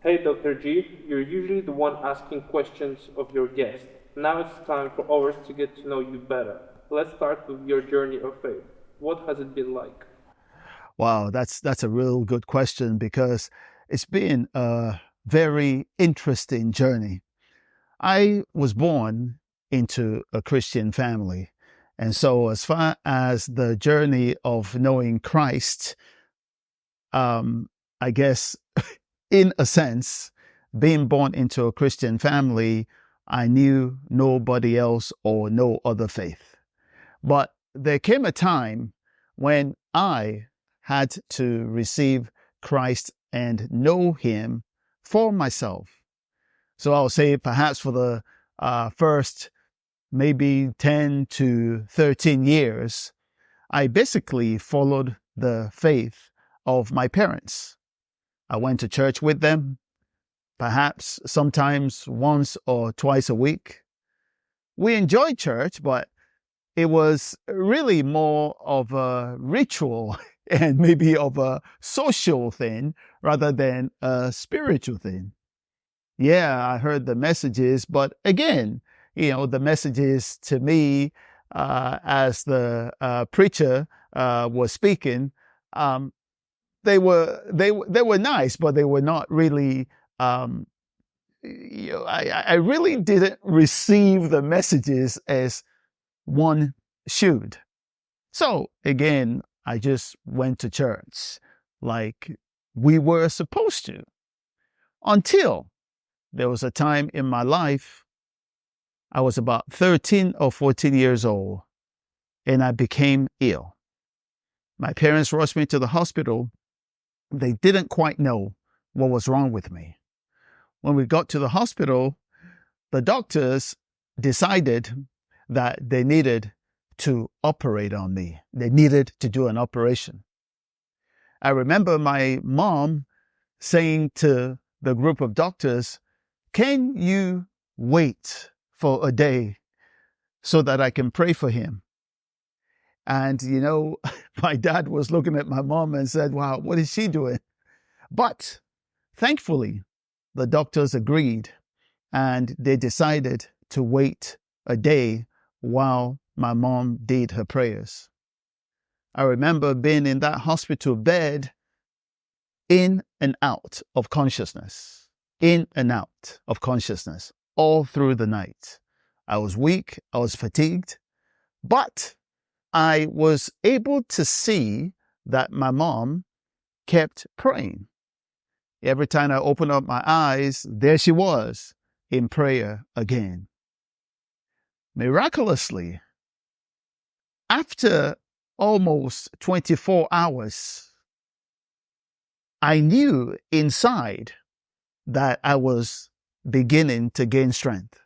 Hey Dr. G, you're usually the one asking questions of your guest. Now it's time for ours to get to know you better. Let's start with your journey of faith. What has it been like? Wow, that's a real good question because it's been a very interesting journey. I was born into a Christian family. And so as far as the journey of knowing Christ, um, I guess in a sense, being born into a Christian family, I knew nobody else or no other faith. But there came a time when I had to receive Christ and know Him for myself. So I'll say perhaps for the first maybe 10 to 13 years, I basically followed the faith of my parents. I went to church with them, perhaps sometimes once or twice a week. We enjoyed church, but it was really more of a ritual and maybe of a social thing rather than a spiritual thing. Yeah, I heard the messages, but again, the messages to me, as the preacher was speaking, um, they were nice, but they were not really. Um, I really didn't receive the messages as one should. So again, I just went to church like we were supposed to until there was a time in my life, I was about 13 or 14 years old, and I became ill. My parents rushed me to the hospital. They didn't quite know what was wrong with me. When we got to the hospital, the doctors decided that they needed to operate on me. They needed to do an operation. I remember my mom saying to the group of doctors, "Can you wait for a day so that I can pray for him?" And, my dad was looking at my mom and said, "Wow, what is she doing?" But thankfully, the doctors agreed and they decided to wait a day while my mom did her prayers. I remember being in that hospital bed, in and out of consciousness, in and out of consciousness, all through the night. I was weak, I was fatigued, but I was able to see that my mom kept praying. Every time I opened up my eyes, there she was in prayer again. Miraculously, after almost 24 hours, I knew inside that I was beginning to gain strength.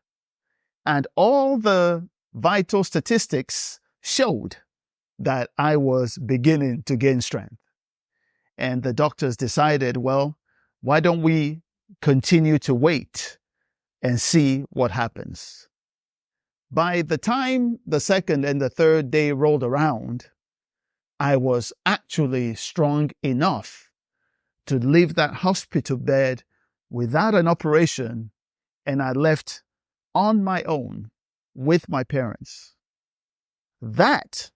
And all the vital statistics showed that I was beginning to gain strength. And the doctors decided, well, why don't we continue to wait and see what happens? By the time the second and the third day rolled around, I was actually strong enough to leave that hospital bed without an operation, and I left on my own with my parents. That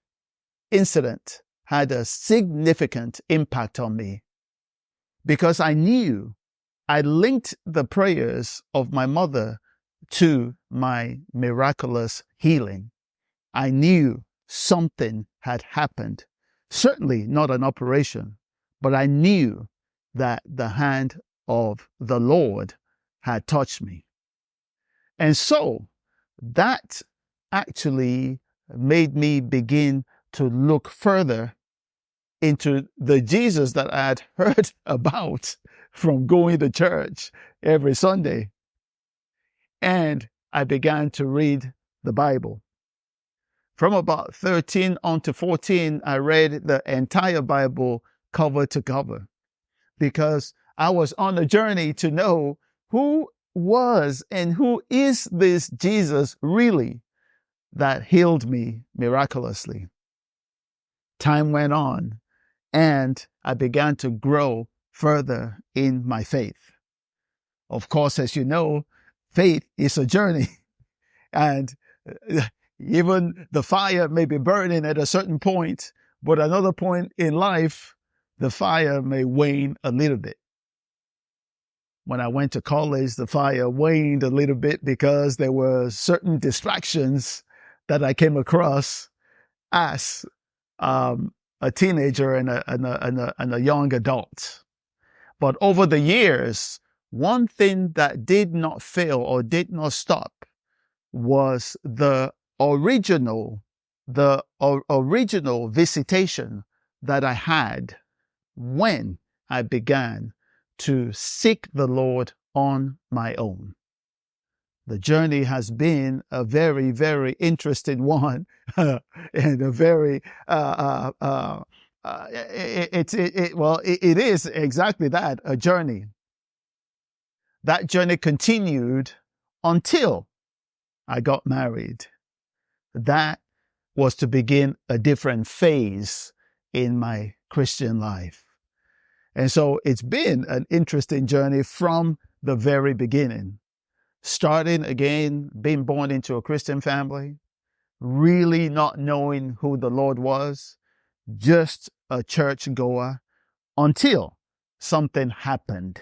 incident had a significant impact on me because I knew I linked the prayers of my mother to my miraculous healing. I knew something had happened. Certainly not an operation, but I knew that the hand of the Lord had touched me. And so that actually made me begin to look further into the Jesus that I had heard about from going to church every Sunday. And I began to read the Bible. From about 13 on to 14, I read the entire Bible cover to cover because I was on a journey to know who was and who is this Jesus really that healed me miraculously. Time went on and I began to grow further in my faith. Of course, as you know, faith is a journey. And even the fire may be burning at a certain point, but another point in life, the fire may wane a little bit. When I went to college, the fire waned a little bit because there were certain distractions that I came across as a teenager and a young adult. But over the years, one thing that did not fail or did not stop was the original visitation that I had when I began to seek the Lord on my own. The journey has been a very, very interesting one, and a very it is exactly that, a journey. That journey continued until I got married. That was to begin a different phase in my Christian life. And so it's been an interesting journey from the very beginning. Starting again, being born into a Christian family, really not knowing who the Lord was, just a church goer, until something happened.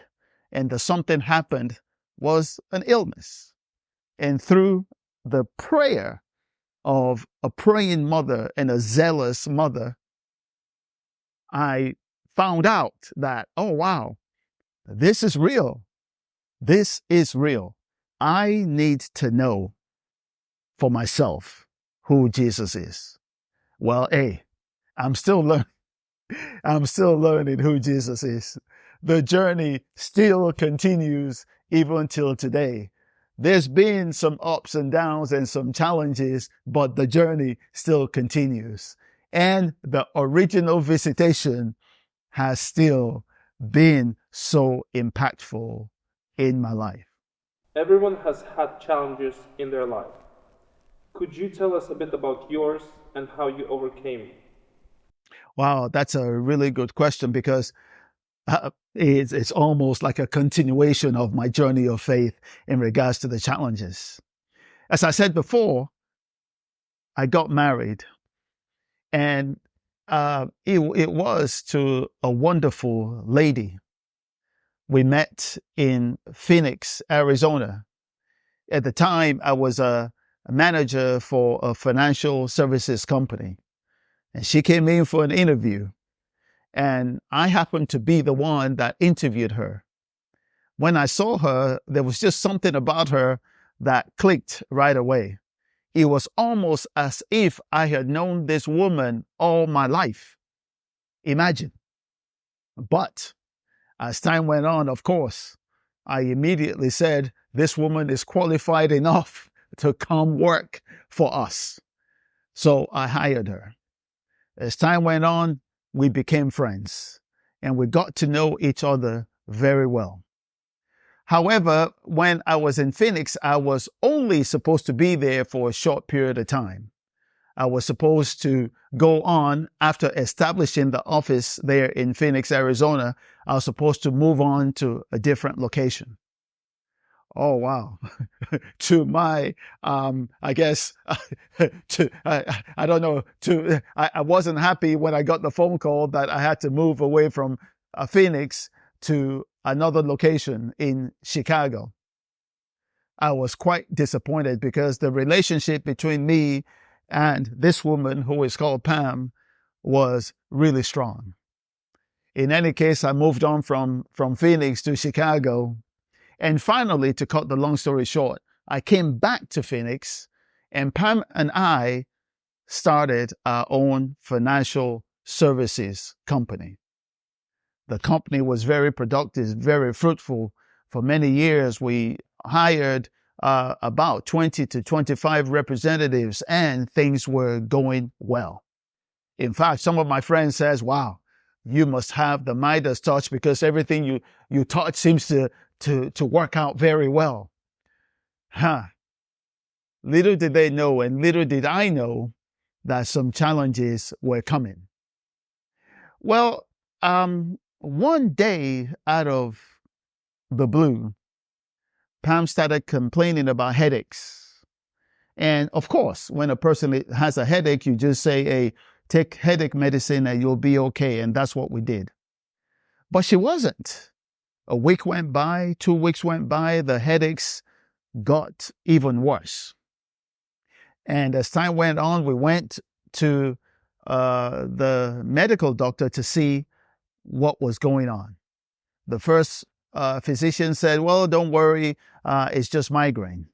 And the something happened was an illness. And through the prayer of a praying mother and a zealous mother, I found out that, oh, wow, this is real. This is real. I need to know for myself who Jesus is. Well, hey, I'm still learning. I'm still learning who Jesus is. The journey still continues even till today. There's been some ups and downs and some challenges, but the journey still continues. And the original visitation has still been so impactful in my life. Everyone has had challenges in their life. Could you tell us a bit about yours and how you overcame it? Wow, that's a really good question, because it's almost like a continuation of my journey of faith in regards to the challenges. As I said before, I got married, and it was to a wonderful lady. We met in Phoenix, Arizona. At the time, I was a manager for a financial services company, and she came in for an interview, and I happened to be the one that interviewed her. When I saw her, there was just something about her that clicked right away. It was almost as if I had known this woman all my life. Imagine. But as time went on, of course, I immediately said, this woman is qualified enough to come work for us. So I hired her. As time went on, we became friends, and we got to know each other very well. However, when I was in Phoenix, I was only supposed to be there for a short period of time. I was supposed to go on after establishing the office there in Phoenix, Arizona. I was supposed to move on to a different location. Oh, wow. To my, I guess, I don't know, I wasn't happy when I got the phone call that I had to move away from Phoenix to another location in Chicago. I was quite disappointed because the relationship between me and this woman, who is called Pam, was really strong. In any case, I moved on from Phoenix to Chicago. And finally, to cut the long story short, I came back to Phoenix, and Pam and I started our own financial services company. The company was very productive, very fruitful. For many years, we hired about 20 to 25 representatives, and things were going well. In fact, some of my friends says, wow, you must have the Midas touch, because everything you touch seems to work out very well. Little did they know, and little did I know, that some challenges were coming. Well, one day out of the blue, Pam started complaining about headaches. And of course, when a person has a headache, you just say, hey, take headache medicine and you'll be okay. And that's what we did. But she wasn't. A week went by, 2 weeks went by, the headaches got even worse. And as time went on, we went to the medical doctor to see what was going on. The first physician said, well, don't worry, it's just migraine.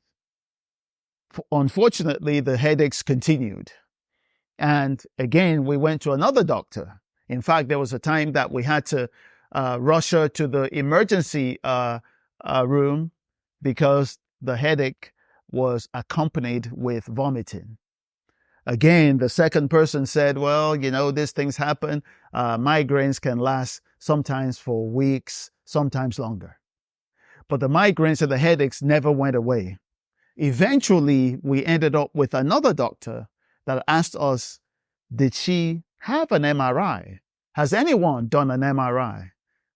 Unfortunately, the headaches continued. And again, we went to another doctor. In fact, there was a time that we had to rush her to the emergency room because the headache was accompanied with vomiting. Again, the second person said, well, these things happen. Migraines can last sometimes for weeks, sometimes longer. But the migraines and the headaches never went away. Eventually, we ended up with another doctor that asked us, did she have an MRI? Has anyone done an MRI?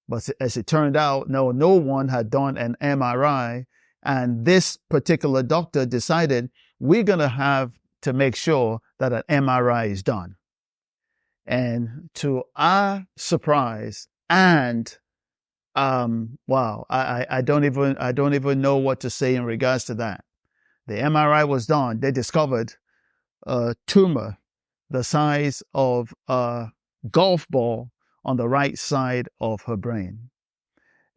But as it turned out, no one had done an MRI. And this particular doctor decided we're going to have to make sure that an MRI is done. And to our surprise, and wow, I don't even know what to say in regards to that. The MRI was done. They discovered a tumor the size of a golf ball on the right side of her brain.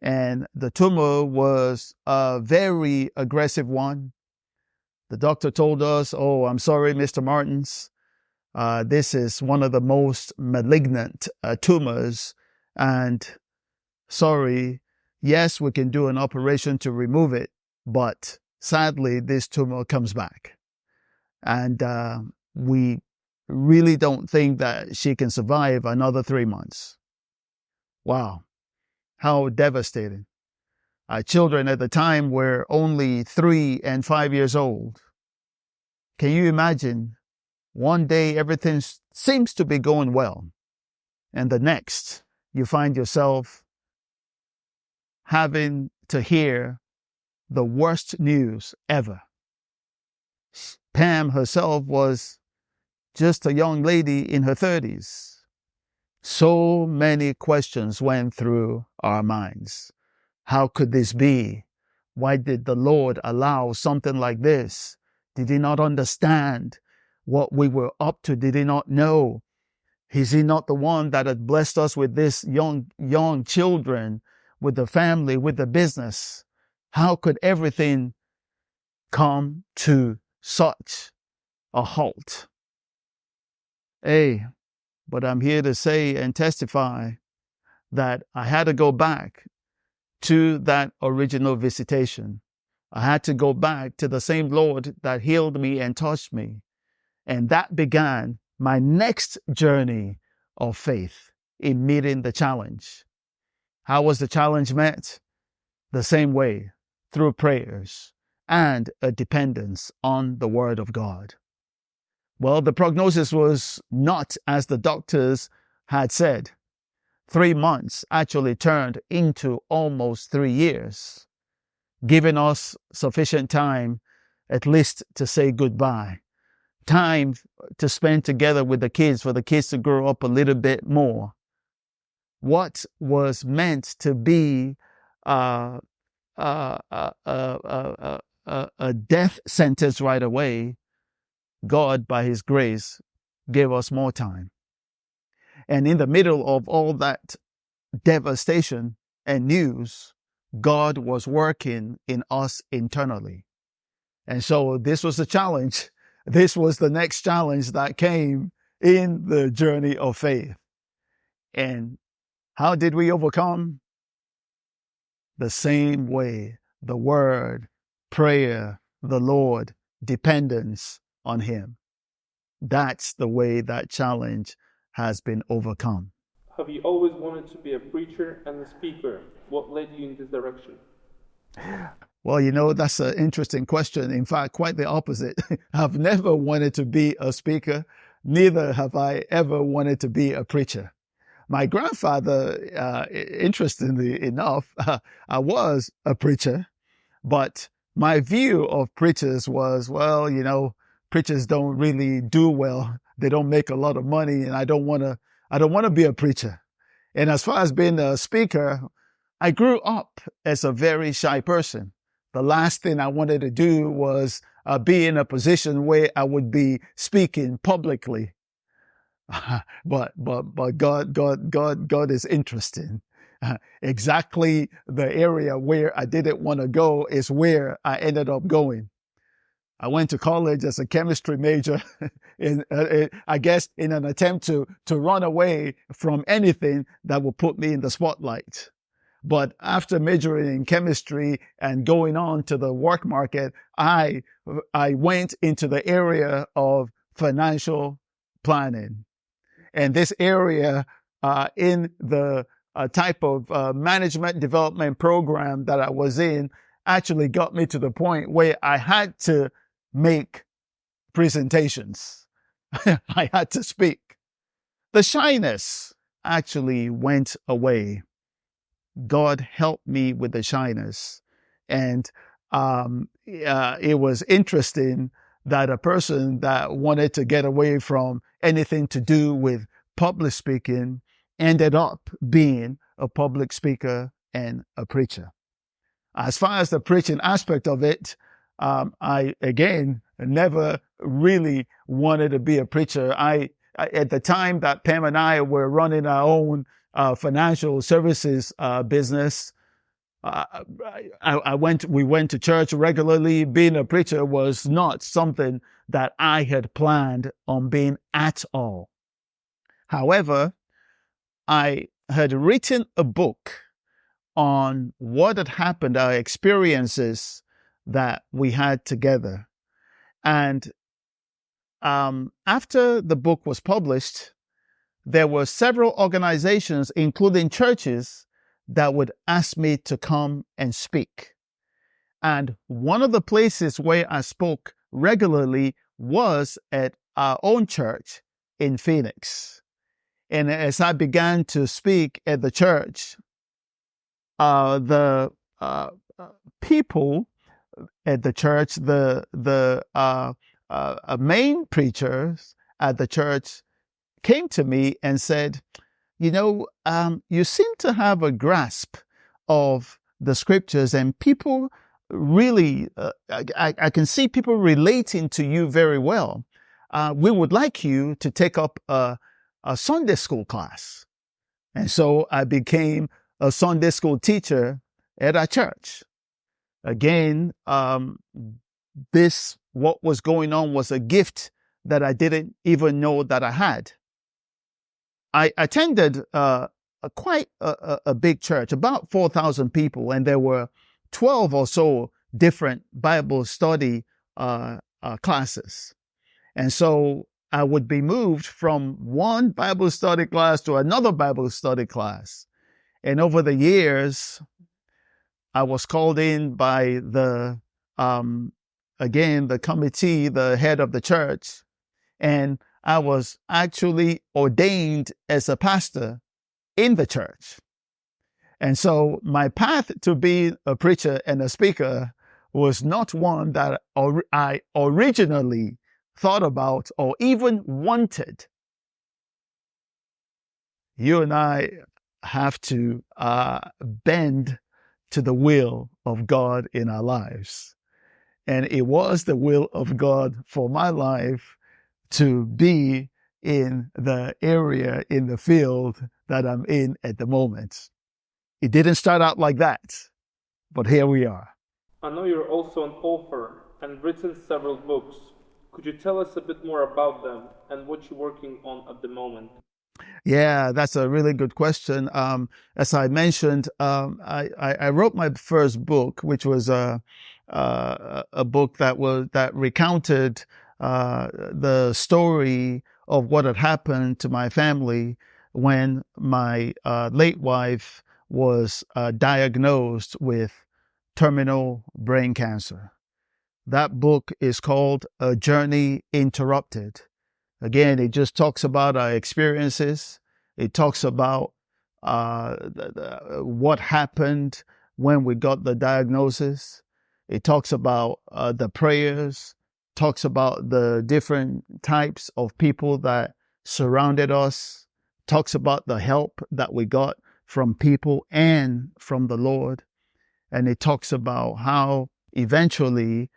And the tumor was a very aggressive one. The doctor told us, oh, I'm sorry, Mr. Martins. This is one of the most malignant tumors. And sorry, yes, we can do an operation to remove it, but sadly, this tumor comes back. And we really don't think that she can survive another 3 months. Wow, how devastating. Our children at the time were only 3 and 5 years old. Can you imagine? One day everything seems to be going well, and the next you find yourself having to hear the worst news ever. Pam herself was just a young lady in her 30s. So many questions went through our minds. How could this be? Why did the Lord allow something like this? Did he not understand what we were up to? Did he not know? Is he not the one that had blessed us with this young children, with the family, with the business? How could everything come to such a halt? Hey, but I'm here to say and testify that I had to go back to that original visitation. I had to go back to the same Lord that healed me and touched me. And that began my next journey of faith in meeting the challenge. How was the challenge met? The same way, through prayers and a dependence on the Word of God. Well, the prognosis was not as the doctors had said. 3 months actually turned into almost 3 years, giving us sufficient time at least to say goodbye. Time to spend together with the kids, for the kids to grow up a little bit more. What was meant to be a death sentence right away, God, by his grace, gave us more time. And in the middle of all that devastation and news, God was working in us internally. And so this was a challenge. This was the next challenge that came in the journey of faith. And how did we overcome? The same way: the Word, prayer, the Lord, dependence on him. That's the way that challenge has been overcome. Have you always wanted to be a preacher and a speaker? What led you in this direction? Well, that's an interesting question. In fact, quite the opposite. I've never wanted to be a speaker. Neither have I ever wanted to be a preacher. My grandfather, interestingly enough, I was a preacher. But my view of preachers was, well, preachers don't really do well. They don't make a lot of money, and I don't want to be a preacher. And as far as being a speaker, I grew up as a very shy person. The last thing I wanted to do was be in a position where I would be speaking publicly. but God is interesting. Exactly the area where I didn't want to go is where I ended up going. I went to college as a chemistry major, I guess in an attempt to run away from anything that would put me in the spotlight. But after majoring in chemistry and going on to the work market, I went into the area of financial planning. And this area in the type of management development program that I was in actually got me to the point where I had to make presentations. I had to speak. The shyness actually went away. God helped me with the shyness. And it was interesting that a person that wanted to get away from anything to do with public speaking ended up being a public speaker and a preacher. As far as the preaching aspect of it, I, again, never really wanted to be a preacher. At the time that Pam and I were running our own financial services business, we went to church regularly. Being a preacher was not something that I had planned on being at all. However, I had written a book on what had happened, our experiences that we had together. And after the book was published, there were several organizations, including churches, that would ask me to come and speak. And one of the places where I spoke regularly was at our own church in Phoenix. And as I began to speak at the church, the people at the church, the main preachers at the church came to me and said, you seem to have a grasp of the scriptures, and people really, I can see people relating to you very well. We would like you to take up a Sunday school class. And so I became a Sunday school teacher at our church. Again, what was going on was a gift that I didn't even know that I had. I attended quite a big church, about 4,000 people, and there were 12 or so different Bible study classes. And so I would be moved from one Bible study class to another Bible study class. And over the years, I was called in by the committee, the head of the church, and I was actually ordained as a pastor in the church. And so my path to being a preacher and a speaker was not one that I originally thought about or even wanted. You and I have to bend to the will of God in our lives. And it was the will of God for my life to be in the area, in the field that I'm in at the moment. It didn't start out like that, but here we are. I know you're also an author and written several books. Could you tell us a bit more about them and what you're working on at the moment? Yeah, that's a really good question. As I mentioned, I wrote my first book, which was a book that recounted the story of what had happened to my family when my late wife was diagnosed with terminal brain cancer. That book is called A Journey Interrupted. Again, it just talks about our experiences. It talks about what happened when we got the diagnosis. It talks about the prayers, talks about the different types of people that surrounded us, talks about the help that we got from people and from the Lord. And it talks about how eventually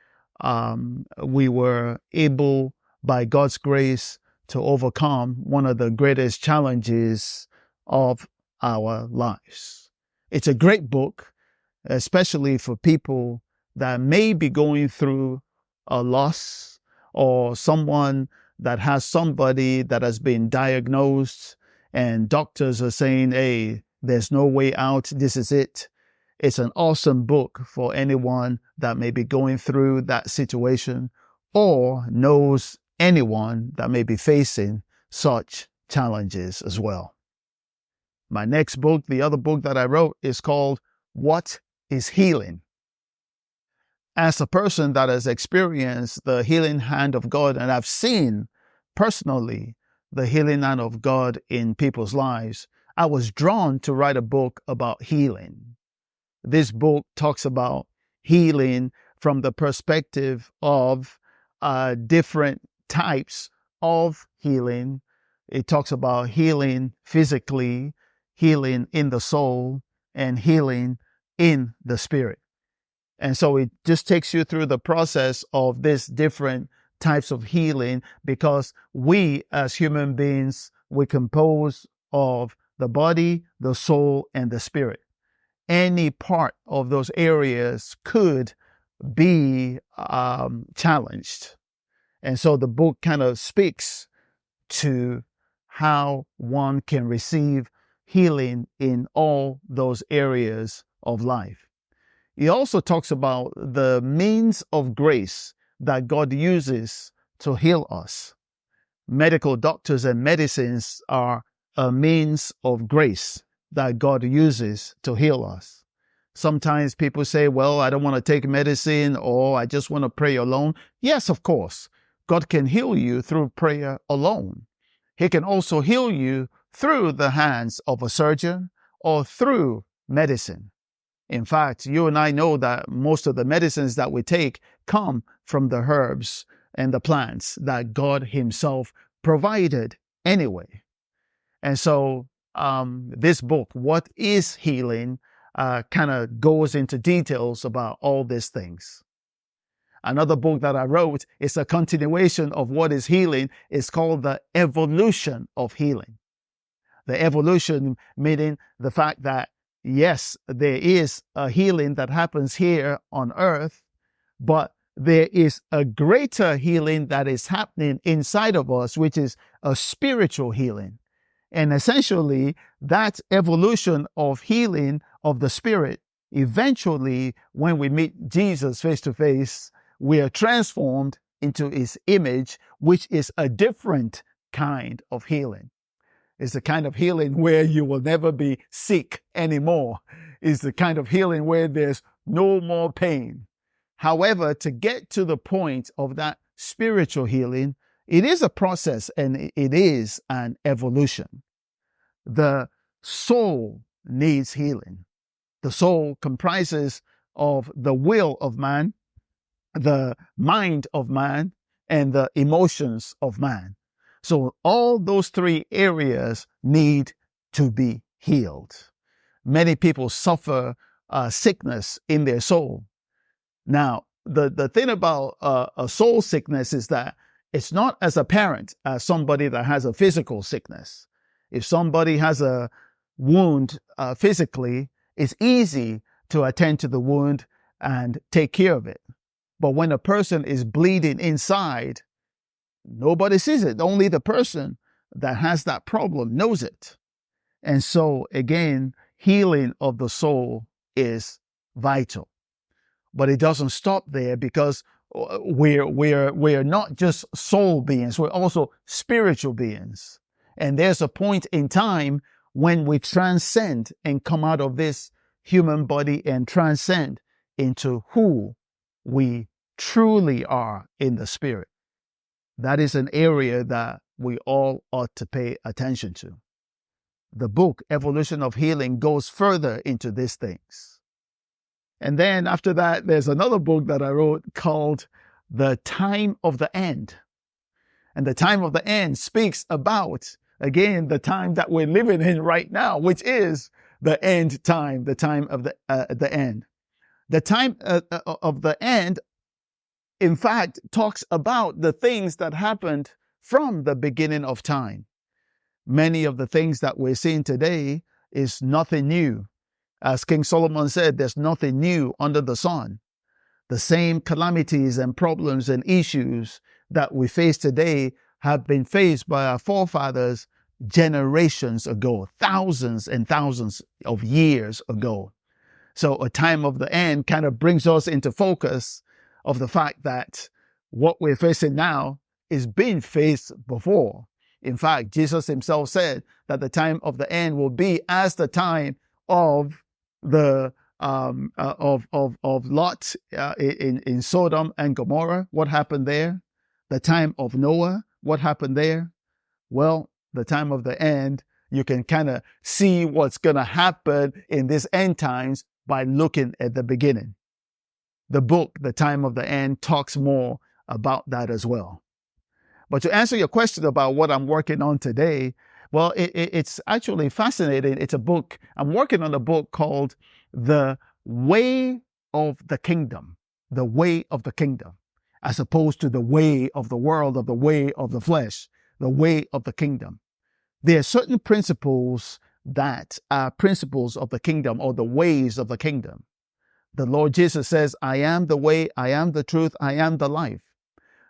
we were able, by God's grace, to overcome one of the greatest challenges of our lives. It's a great book, especially for people that may be going through a loss, or someone that has somebody that has been diagnosed and doctors are saying, hey, there's no way out, this is it. It's an awesome book for anyone that may be going through that situation or knows anyone that may be facing such challenges as well. My next book, the other book that I wrote, is called What is Healing? As a person that has experienced the healing hand of God, and I've seen personally the healing hand of God in people's lives, I was drawn to write a book about healing. This book talks about healing from the perspective of different types of healing. It talks about healing physically, healing in the soul, and healing in the spirit. And so it just takes you through the process of these different types of healing, because we as human beings, we compose of the body, the soul, and the spirit. Any part of those areas could be challenged. And so the book kind of speaks to how one can receive healing in all those areas of life. He also talks about the means of grace that God uses to heal us. Medical doctors and medicines are a means of grace that God uses to heal us. Sometimes people say, well, I don't want to take medicine, or I just want to pray alone. Yes, of course, God can heal you through prayer alone. He can also heal you through the hands of a surgeon or through medicine. In fact, you and I know that most of the medicines that we take come from the herbs and the plants that God Himself provided anyway. And so this book, What is Healing, kind of goes into details about all these things. Another book that I wrote is a continuation of What is Healing. It's called The Evolution of Healing. The evolution meaning the fact that, yes, there is a healing that happens here on earth, but there is a greater healing that is happening inside of us, which is a spiritual healing. And essentially, that evolution of healing of the spirit, eventually, when we meet Jesus face to face, we are transformed into His image, which is a different kind of healing. It's the kind of healing where you will never be sick anymore. It's the kind of healing where there's no more pain. However, to get to the point of that spiritual healing, it is a process and it is an evolution. The soul needs healing. The soul comprises of the will of man, the mind of man, and the emotions of man. So all those three areas need to be healed. Many people suffer sickness in their soul. Now, the thing about a soul sickness is that it's not as apparent as somebody that has a physical sickness. If somebody has a wound physically, it's easy to attend to the wound and take care of it. But when a person is bleeding inside, nobody sees it. Only the person that has that problem knows it. And so, again, healing of the soul is vital. But it doesn't stop there, because we're not just soul beings, we're also spiritual beings. And there's a point in time when we transcend and come out of this human body and transcend into who we truly are in the spirit. That is an area that we all ought to pay attention to. The book, Evolution of Healing, goes further into these things. And then after that, there's another book that I wrote called The Time of the End. And the time of the end speaks about, again, the time that we're living in right now, which is the end time, the time of the end. The time of the end, in fact, talks about the things that happened from the beginning of time. Many of the things that we're seeing today is nothing new. As King Solomon said, there's nothing new under the sun. The same calamities and problems and issues that we face today have been faced by our forefathers generations ago, thousands and thousands of years ago. So a time of the end kind of brings us into focus of the fact that what we're facing now is being faced before. In fact, Jesus himself said that the time of the end will be as the time of the of Lot in Sodom and Gomorrah. What happened there? The time of Noah. What happened there? Well, the time of the end, you can kind of see what's going to happen in these end times by looking at the beginning. The book, The Time of the End, talks more about that as well. But to answer your question about what I'm working on today, well, it's actually fascinating. It's a book. I'm working on a book called The Way of the Kingdom. The Way of the Kingdom, as opposed to the way of the world, or the way of the flesh, the way of the kingdom. There are certain principles that are principles of the kingdom, or the ways of the kingdom. The Lord Jesus says, I am the way, I am the truth, I am the life.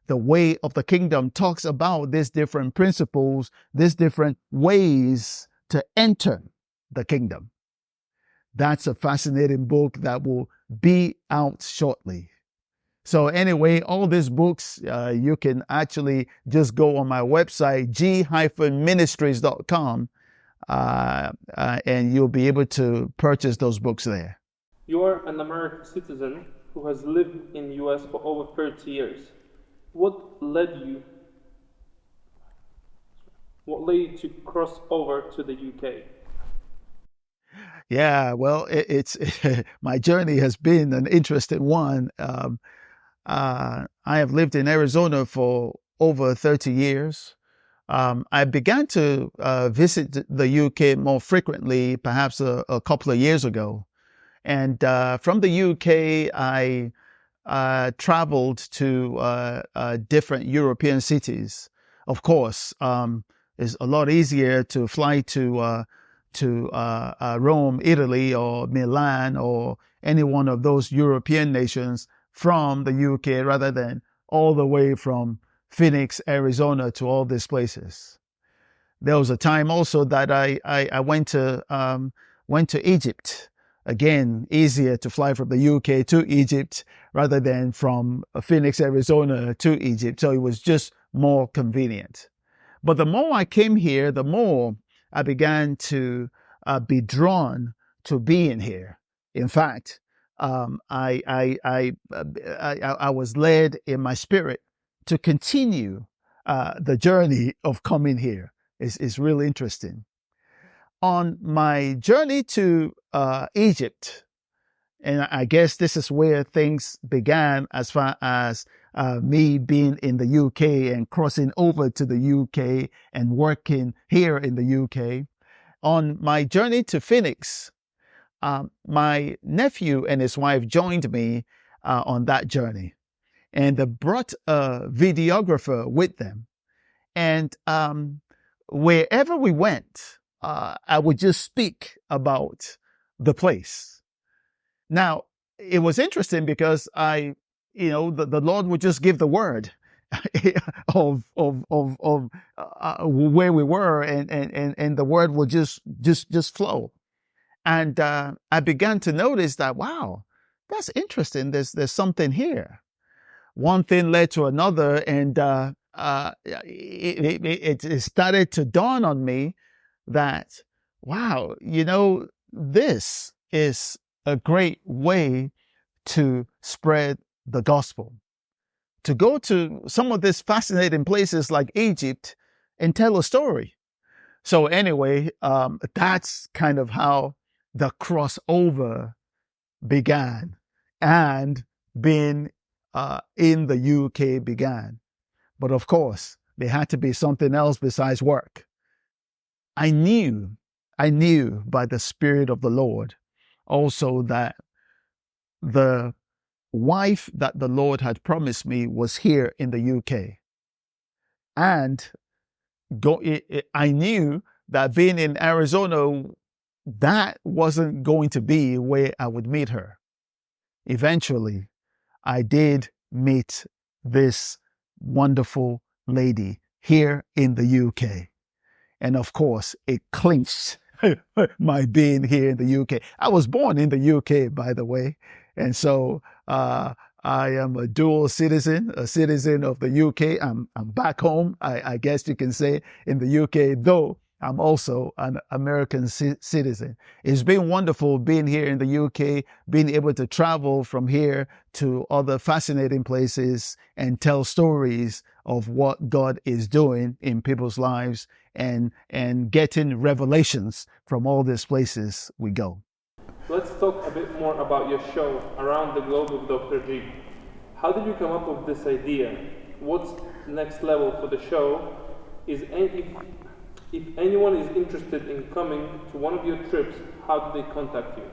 The way of the kingdom talks about these different principles, these different ways to enter the kingdom. That's a fascinating book that will be out shortly. So anyway, all these books, you can actually just go on my website, g-ministries.com, and you'll be able to purchase those books there. You are an American citizen who has lived in the US for over 30 years. What led you to cross over to the UK? Yeah, well, it's my journey has been an interesting one. I have lived in Arizona for over 30 years. I began to visit the UK more frequently, perhaps a couple of years ago. And from the UK, I traveled to different European cities. Of course, it's a lot easier to fly to Rome, Italy, or Milan, or any one of those European nations from the UK rather than all the way from Phoenix, Arizona to all these places. There was a time also that I went to Egypt. Again, easier to fly from the UK to Egypt rather than from Phoenix, Arizona to Egypt. So it was just more convenient. But the more I came here, the more I began to be drawn to being here. In fact, I was led in my spirit to continue the journey of coming here. It's really interesting. On my journey to Egypt, and I guess this is where things began as far as me being in the UK and crossing over to the UK and working here in the UK. On my journey to Phoenix, my nephew and his wife joined me on that journey, and they brought a videographer with them. And wherever we went, I would just speak about the place. Now, it was interesting because the Lord would just give the word of where we were, and the word would just flow. And I began to notice that, wow, that's interesting. There's something here. One thing led to another, and it started to dawn on me that, wow, this is a great way to spread the gospel. To go to some of these fascinating places like Egypt and tell a story. So anyway, that's kind of how the crossover began. and being in the UK began. But of course, there had to be something else besides work. I knew, I knew by the Spirit of the Lord also that the wife that the Lord had promised me was here in the UK. And I knew that being in Arizona, that wasn't going to be where I would meet her. Eventually, I did meet this wonderful lady here in the UK. And of course, it clinched my being here in the UK. I was born in the UK, by the way. And so I am a dual citizen, a citizen of the UK. I'm back home, I guess you can say, in the UK, though I'm also an American citizen. It's been wonderful being here in the UK, being able to travel from here to other fascinating places and tell stories of what God is doing in people's lives and getting revelations from all these places we go. Let's talk a bit more about your show, Around the Globe with Dr. G. How did you come up with this idea? What's next level for the show? If anyone is interested in coming to one of your trips, how do they contact you?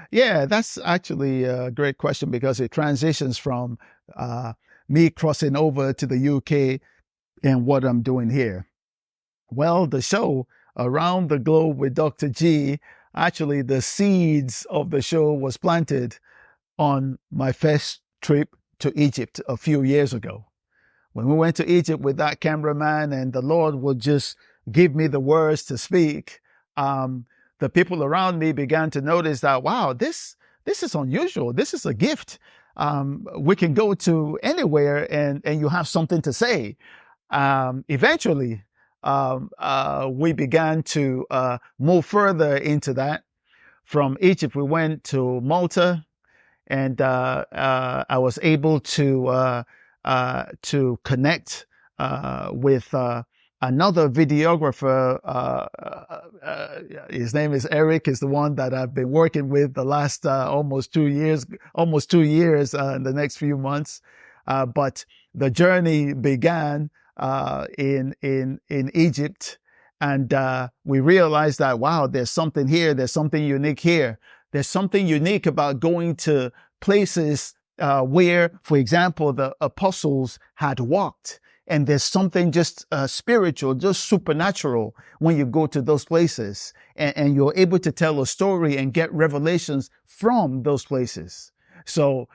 Yeah, that's actually a great question because it transitions from me crossing over to the UK and what I'm doing here. Well, the show Around the Globe with Dr. G, actually the seeds of the show was planted on my first trip to Egypt a few years ago. When we went to Egypt with that cameraman and the Lord would just give me the words to speak, the people around me began to notice that, wow, this is unusual. This is a gift. We can go to anywhere and you have something to say. Eventually, we began to move further into that. From Egypt, we went to Malta, and I was able to connect with another videographer. His name is Eric. Is the one that I've been working with the last almost 2 years. In the next few months. But the journey began in Egypt, and we realized that, wow, there's something here. There's something unique here. There's something unique about going to places where, for example, the apostles had walked. And there's something just spiritual, just supernatural when you go to those places and you're able to tell a story and get revelations from those places. So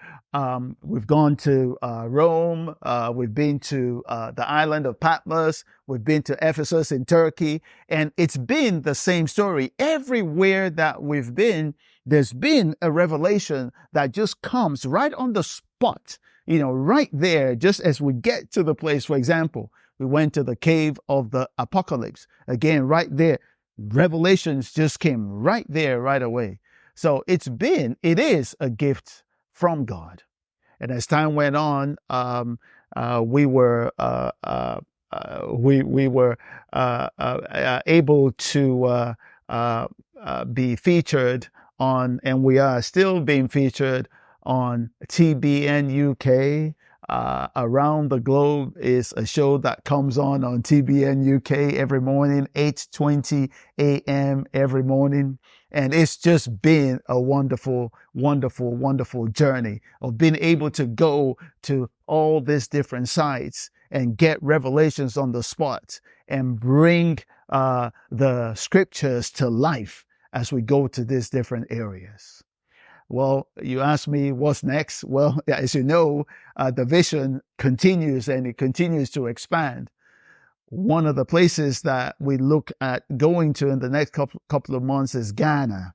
we've gone to Rome, we've been to the island of Patmos, we've been to Ephesus in Turkey, and it's been the same story. Everywhere that we've been, there's been a revelation that just comes right on the spot, right there, just as we get to the place. For example, we went to the cave of the Apocalypse. Again, right there, revelations just came right there, right away. So it is a gift from God. And as time went on, we were able to be featured on, and we are still being featured on TBN UK. Around the Globe is a show that comes on TBN UK every morning, 8:20 a.m. every morning. And it's just been a wonderful, wonderful, wonderful journey of being able to go to all these different sites and get revelations on the spot and bring the scriptures to life as we go to these different areas. Well, you asked me what's next. Well, as you know, the vision continues and it continues to expand. One of the places that we look at going to in the next couple of months is Ghana.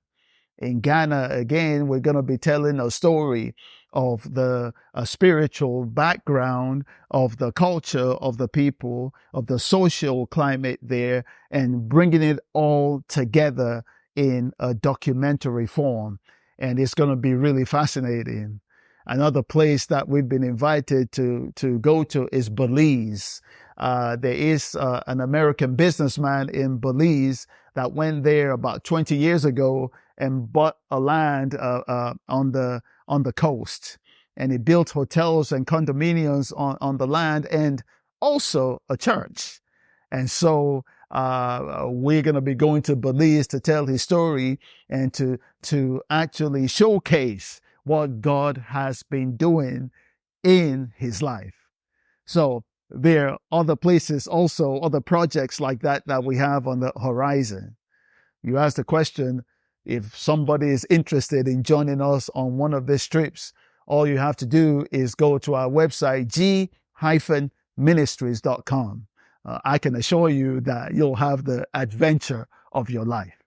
In Ghana, again, we're going to be telling a story of the spiritual background of the culture of the people, of the social climate there, and bringing it all together in a documentary form. And it's going to be really fascinating. Another place that we've been invited to go to is Belize. There is an American businessman in Belize that went there about 20 years ago and bought a land on on the coast. And he built hotels and condominiums on the land, and also a church. And so we're going to be going to Belize to tell his story and to actually showcase what God has been doing in his life. So there are other places also, other projects like that that we have on the horizon. You asked the question, if somebody is interested in joining us on one of these trips, all you have to do is go to our website, g-ministries.com. I can assure you that you'll have the adventure of your life.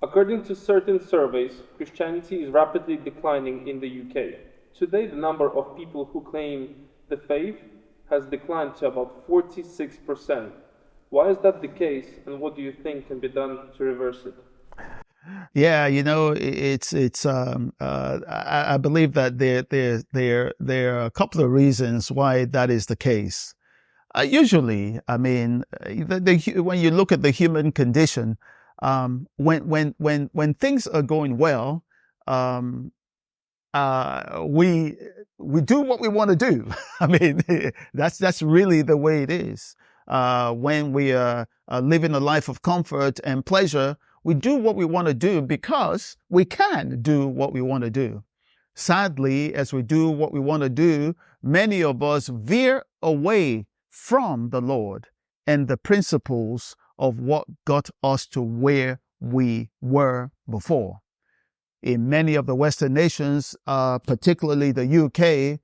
According to certain surveys, Christianity is rapidly declining in the UK. Today, the number of people who claim the faith has declined to about 46%. Why is that the case, and what do you think can be done to reverse it? Yeah, I believe that there are a couple of reasons why that is the case. Usually, I mean, when you look at the human condition, when things are going well, um, we do what we want to do. I mean, that's really the way it is. When we are living a life of comfort and pleasure, we do what we want to do because we can do what we want to do. Sadly, as we do what we want to do, many of us veer away from the Lord and the principles of what got us to where we were before. In many of the Western nations, particularly the UK,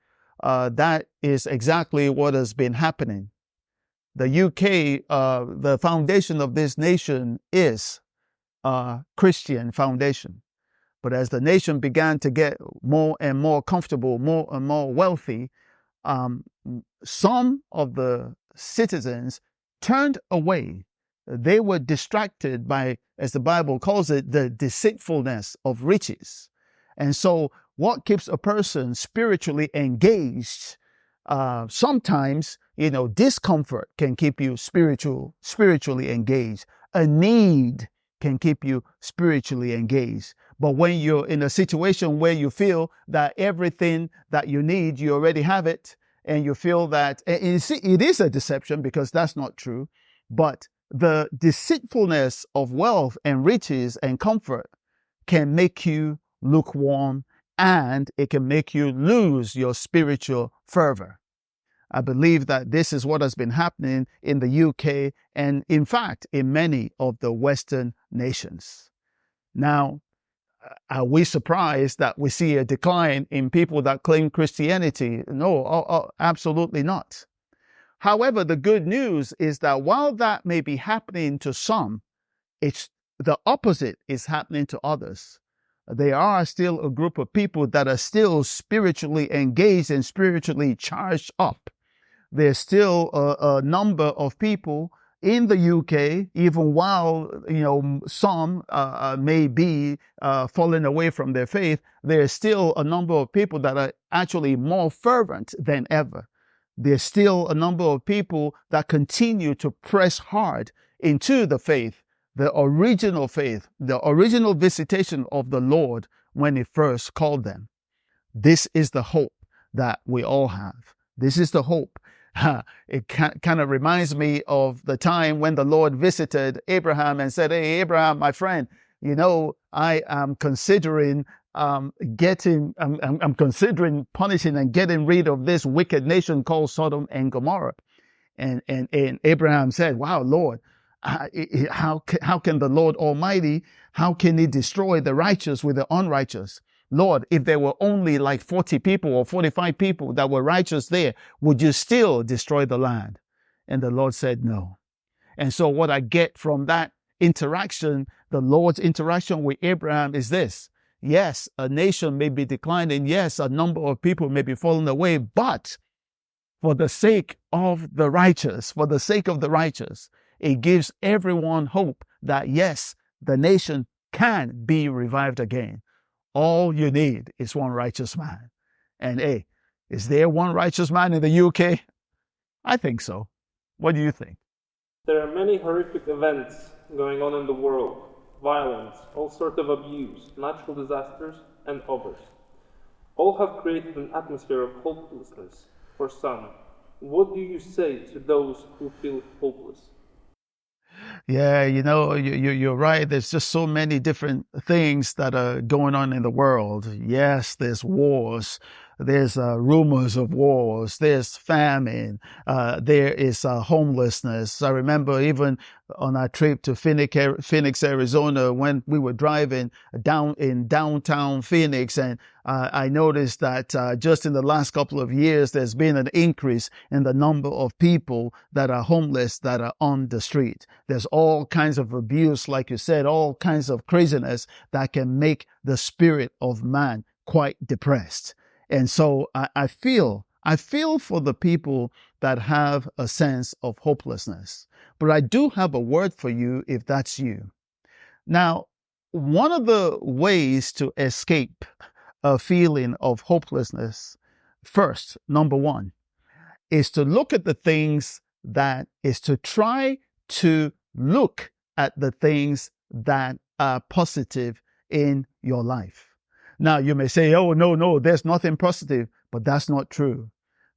that is exactly what has been happening. The UK, the foundation of this nation is a Christian foundation. But as the nation began to get more and more comfortable, more and more wealthy, um, some of the citizens turned away. They were distracted by, as the Bible calls it, the deceitfulness of riches. And so what keeps a person spiritually engaged, sometimes, discomfort can keep you spiritually engaged. A need can keep you spiritually engaged. But when you're in a situation where you feel that everything that you need, you already have it, and you feel that it is a deception, because that's not true, but the deceitfulness of wealth and riches and comfort can make you lukewarm, and it can make you lose your spiritual fervor. I believe that this is what has been happening in the UK and, in fact, in many of the Western nations. Now, are we surprised that we see a decline in people that claim Christianity? No, absolutely not. However, the good news is that while that may be happening to some, it's the opposite is happening to others. There are still a group of people that are still spiritually engaged and spiritually charged up. There's still a number of people in the UK, even while some may be falling away from their faith, there's still a number of people that are actually more fervent than ever. There's still a number of people that continue to press hard into the faith, the original visitation of the Lord when He first called them. This is the hope that we all have. This is the hope. It kind of reminds me of the time when the Lord visited Abraham and said, "Hey, Abraham, my friend, I am considering I'm considering punishing and getting rid of this wicked nation called Sodom and Gomorrah." And Abraham said, "Wow, Lord, how can the Lord Almighty, how can He destroy the righteous with the unrighteous? Lord, if there were only like 40 people or 45 people that were righteous there, would you still destroy the land?" And the Lord said, "No." And so what I get from that interaction, the Lord's interaction with Abraham, is this. Yes, a nation may be declining. Yes, a number of people may be falling away, but for the sake of the righteous, it gives everyone hope that yes, the nation can be revived again. All you need is one righteous man. And hey, is there one righteous man in the UK? I think so. What do you think? There are many horrific events going on in the world: violence, all sorts of abuse, natural disasters, and others. all have created an atmosphere of hopelessness for some. What do you say to those who feel hopeless? Yeah, you're right. There's just so many different things that are going on in the world. Yes, there's wars. There's rumors of wars. There's famine. There is homelessness. I remember even on our trip to Phoenix, Arizona, when we were driving down in downtown Phoenix, and I noticed that just in the last couple of years, there's been an increase in the number of people that are homeless that are on the street. There's all kinds of abuse, like you said, all kinds of craziness that can make the spirit of man quite depressed. And so I feel for the people that have a sense of hopelessness. But I do have a word for you if that's you. Now, one of the ways to escape a feeling of hopelessness, first, number one, is to look at the things that is to try to look at the things that are positive in your life. Now, you may say, oh, no, no, there's nothing positive, but that's not true.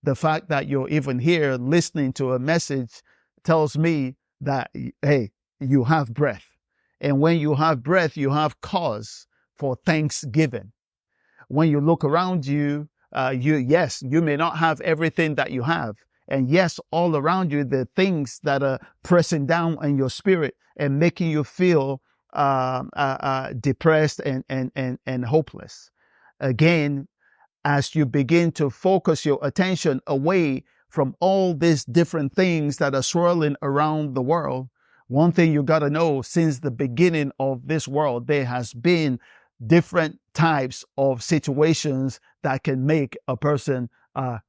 The fact that you're even here listening to a message tells me that, hey, you have breath. And when you have breath, you have cause for thanksgiving. When you look around you, yes, you may not have everything that you have. And yes, all around you, the things that are pressing down on your spirit and making you feel depressed and hopeless. Again, as you begin to focus your attention away from all these different things that are swirling around the world, one thing you got to know, since the beginning of this world, there has been different types of situations that can make a person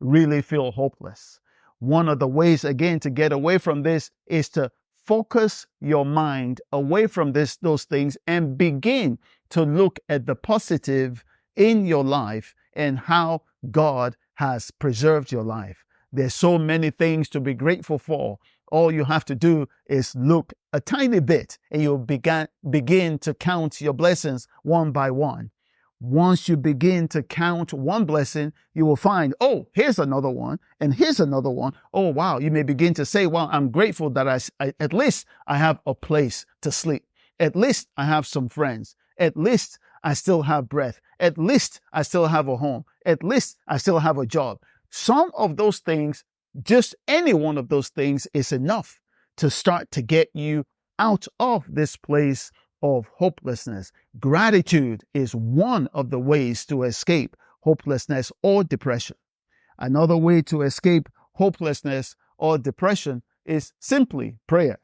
really feel hopeless. One of the ways, again, to get away from this is to focus your mind away from those things and begin to look at the positive in your life and how God has preserved your life. There's so many things to be grateful for. All you have to do is look a tiny bit and you'll begin to count your blessings one by one. Once you begin to count one blessing, you will find, oh, here's another one, and here's another one. Oh, wow. You may begin to say, well, I'm grateful that at least I have a place to sleep. At least I have some friends. At least I still have breath. At least I still have a home. At least I still have a job. Some of those things, just any one of those things is enough to start to get you out of this place of hopelessness. Gratitude is one of the ways to escape hopelessness or depression. Another way to escape hopelessness or depression is simply prayer.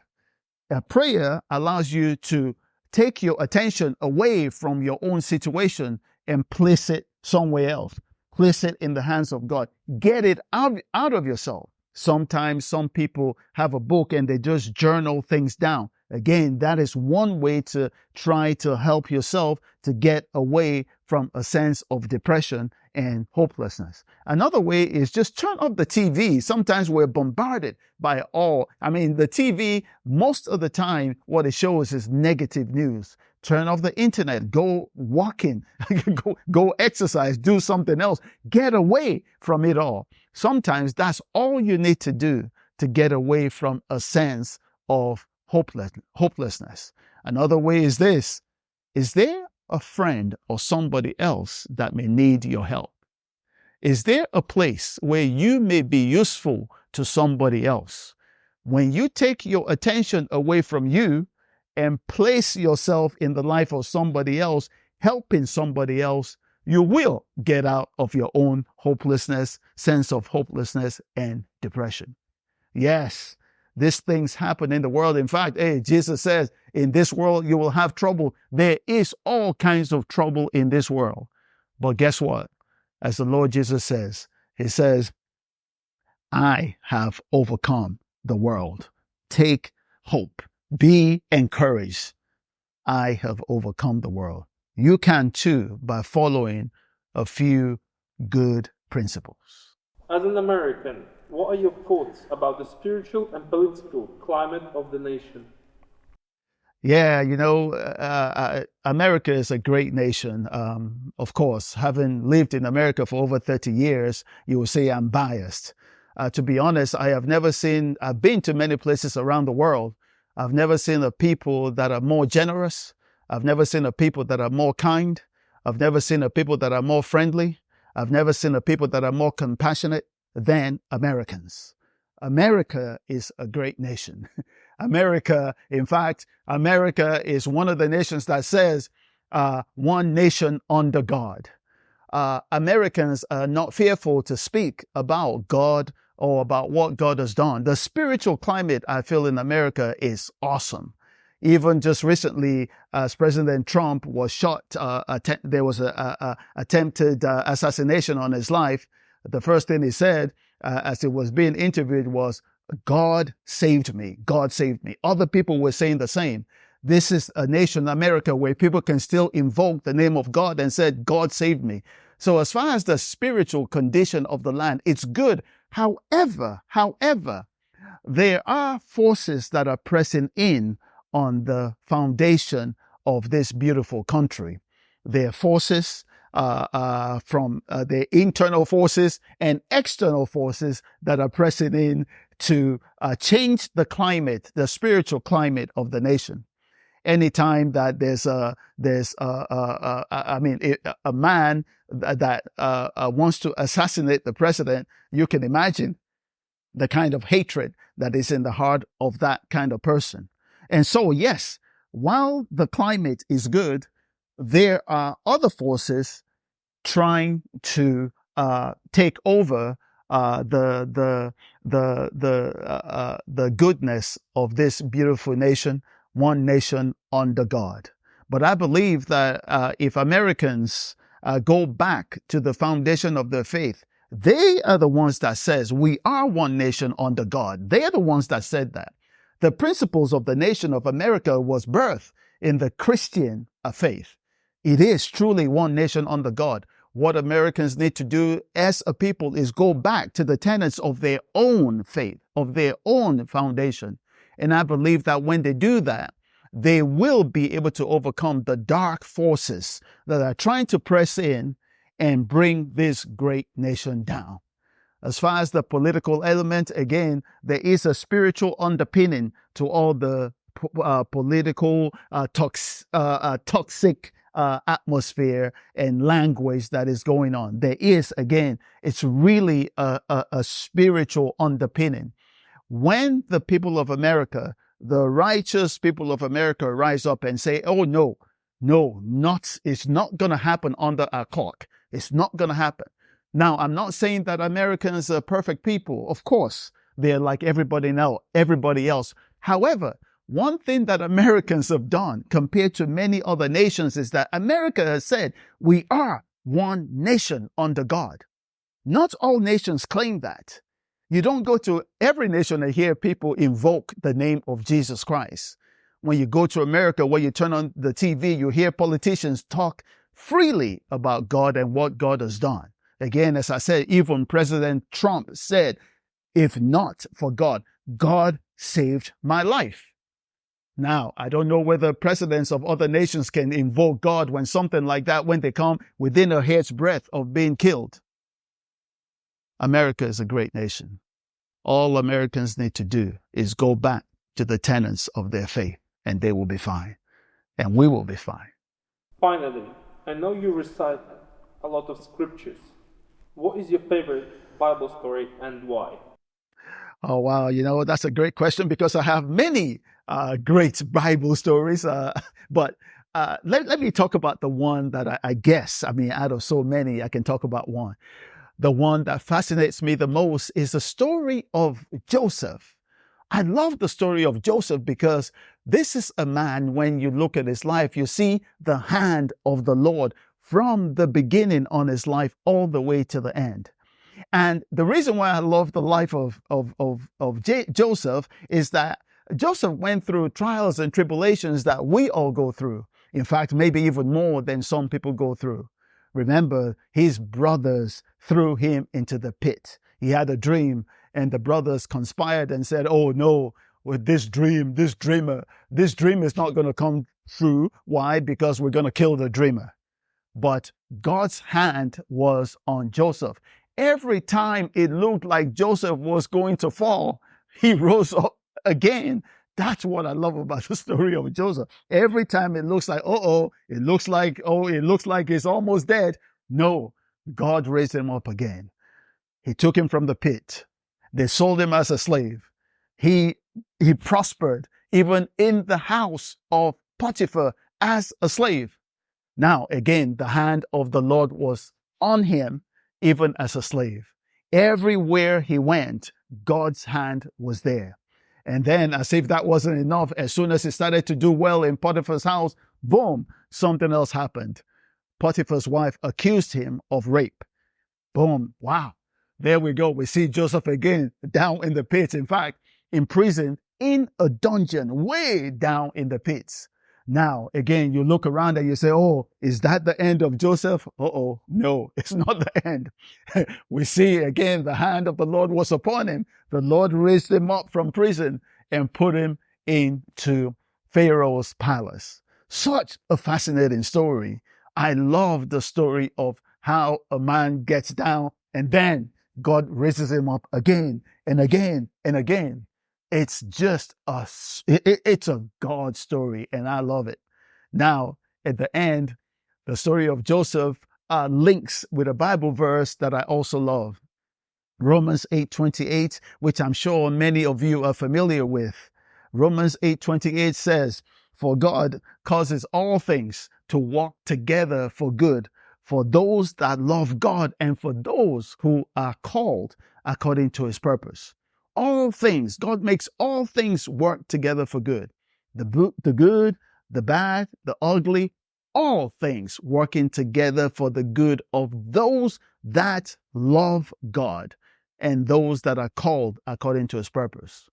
A prayer allows you to take your attention away from your own situation and place it somewhere else. Place it in the hands of God. Get it out of yourself. Sometimes some people have a book and they just journal things down. Again, that is one way to try to help yourself to get away from a sense of depression and hopelessness. Another way is just turn off the TV. Sometimes we're bombarded by the TV, most of the time, what it shows is negative news. Turn off the internet, go walking, go exercise, do something else. Get away from it all. Sometimes that's all you need to do to get away from a sense of hopelessness. Another way is this. Is there a friend or somebody else that may need your help? Is there a place where you may be useful to somebody else? When you take your attention away from you and place yourself in the life of somebody else, helping somebody else, you will get out of your own hopelessness, sense of hopelessness and depression. Yes, these things happen in the world. In fact, Jesus says, in this world you will have trouble. There is all kinds of trouble in this world. But guess what? As the Lord Jesus says, he says, I have overcome the world. Take hope. Be encouraged. I have overcome the world. You can too by following a few good principles. As an American, what are your thoughts about the spiritual and political climate of the nation? Yeah, America is a great nation. Of course, having lived in America for over 30 years, you will say I'm biased. To be honest, I've been to many places around the world. I've never seen a people that are more generous. I've never seen a people that are more kind. I've never seen a people that are more friendly. I've never seen a people that are more compassionate than Americans. America is a great nation. America, in fact, America is one of the nations that says, one nation under God. Americans are not fearful to speak about God or about what God has done. The spiritual climate, I feel, in America is awesome. Even just recently, as President Trump was shot, there was a attempted assassination on his life. The first thing he said, as he was being interviewed, was, God saved me. God saved me. Other people were saying the same. This is a nation, America, where people can still invoke the name of God and said, God saved me. So as far as the spiritual condition of the land, it's good. However, there are forces that are pressing in on the foundation of this beautiful country. There are forces from the internal forces and external forces that are pressing in to change the climate, the spiritual climate of the nation. Anytime that there's a man that wants to assassinate the president, you can imagine the kind of hatred that is in the heart of that kind of person. And so, yes, while the climate is good, there are other forces trying to take over the goodness of this beautiful nation, one nation under God. But I believe that if Americans go back to the foundation of their faith, they are the ones that says we are one nation under God. They are the ones that said that. The principles of the nation of America was birthed in the Christian faith. It is truly one nation under God. What Americans need to do as a people is go back to the tenets of their own faith, of their own foundation. And I believe that when they do that, they will be able to overcome the dark forces that are trying to press in and bring this great nation down. As far as the political element, again, there is a spiritual underpinning to all the political toxic atmosphere and language that is going on. There is, again, it's really a spiritual underpinning. When the people of America, the righteous people of America, rise up and say, oh, it's not going to happen under our clock. It's not going to happen. Now, I'm not saying that Americans are perfect people. Of course, they're like everybody else. However, one thing that Americans have done compared to many other nations is that America has said, we are one nation under God. Not all nations claim that. You don't go to every nation and hear people invoke the name of Jesus Christ. When you go to America, when you turn on the TV, you hear politicians talk freely about God and what God has done. Again, as I said, even President Trump said, if not for God, God saved my life. Now, I don't know whether presidents of other nations can invoke God when something like that, when they come within a hair's breadth of being killed. America is a great nation. All Americans need to do is go back to the tenets of their faith, and they will be fine. And we will be fine. Finally, I know you recite a lot of scriptures. What is your favorite Bible story and why? Oh, wow. That's a great question because I have many great Bible stories. But let me talk about the one that I guess, out of so many, I can talk about one. The one that fascinates me the most is the story of Joseph. I love the story of Joseph because this is a man, when you look at his life, you see the hand of the Lord from the beginning on his life all the way to the end. And the reason why I love the life of Joseph is that Joseph went through trials and tribulations that we all go through. In fact, maybe even more than some people go through. Remember, his brothers threw him into the pit. He had a dream, and the brothers conspired and said, oh no, with this dream, this dreamer. This dream is not going to come true. Why? Because we're going to kill the dreamer. But God's hand was on Joseph. Every time it looked like Joseph was going to fall, he rose up again. That's what I love about the story of Joseph. Every time it looks like, it looks like he's almost dead. No, God raised him up again. He took him from the pit. They sold him as a slave. He prospered even in the house of Potiphar as a slave. Now, again, the hand of the Lord was on him, even as a slave. Everywhere he went, God's hand was there. And then, as if that wasn't enough, as soon as he started to do well in Potiphar's house, boom, something else happened. Potiphar's wife accused him of rape. Boom, wow. There we go. We see Joseph again down in the pits. In fact, in prison, in a dungeon, way down in the pits. Now, again, you look around and you say, oh, is that the end of Joseph? No, it's not the end. We see again, the hand of the Lord was upon him. The Lord raised him up from prison and put him into Pharaoh's palace. Such a fascinating story. I love the story of how a man gets down and then God raises him up again and again and again. It's just it's a God story, and I love it. Now, at the end, the story of Joseph links with a Bible verse that I also love. Romans 8:28, which I'm sure many of you are familiar with. Romans 8:28 says, "For God causes all things to work together for good, for those that love God and for those who are called according to his purpose." All things, God makes all things work together for good. The good, the bad, the ugly, all things working together for the good of those that love God and those that are called according to his purpose.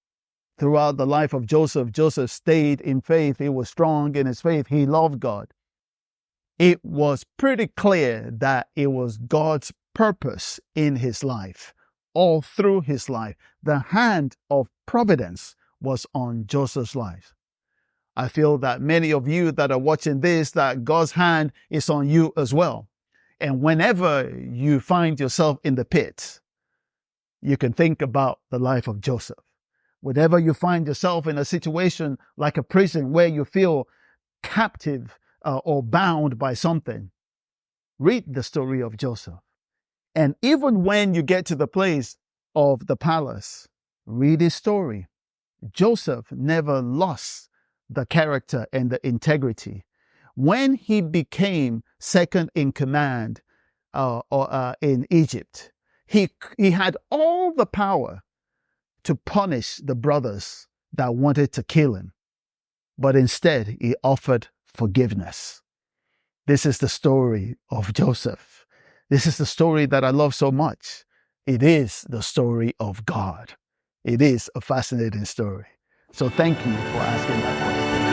Throughout the life of Joseph, Joseph stayed in faith. He was strong in his faith. He loved God. It was pretty clear that it was God's purpose in his life. All through his life, the hand of providence was on Joseph's life. I feel that many of you that are watching this, that God's hand is on you as well. And whenever you find yourself in the pit, you can think about the life of Joseph. Whenever you find yourself in a situation like a prison where you feel captive or bound by something, read the story of Joseph. And even when you get to the place of the palace, read his story. Joseph never lost the character and the integrity. When he became second in command in Egypt, he had all the power to punish the brothers that wanted to kill him. But instead, he offered forgiveness. This is the story of Joseph. This is the story that I love so much. It is the story of God. It is a fascinating story. So thank you for asking that question.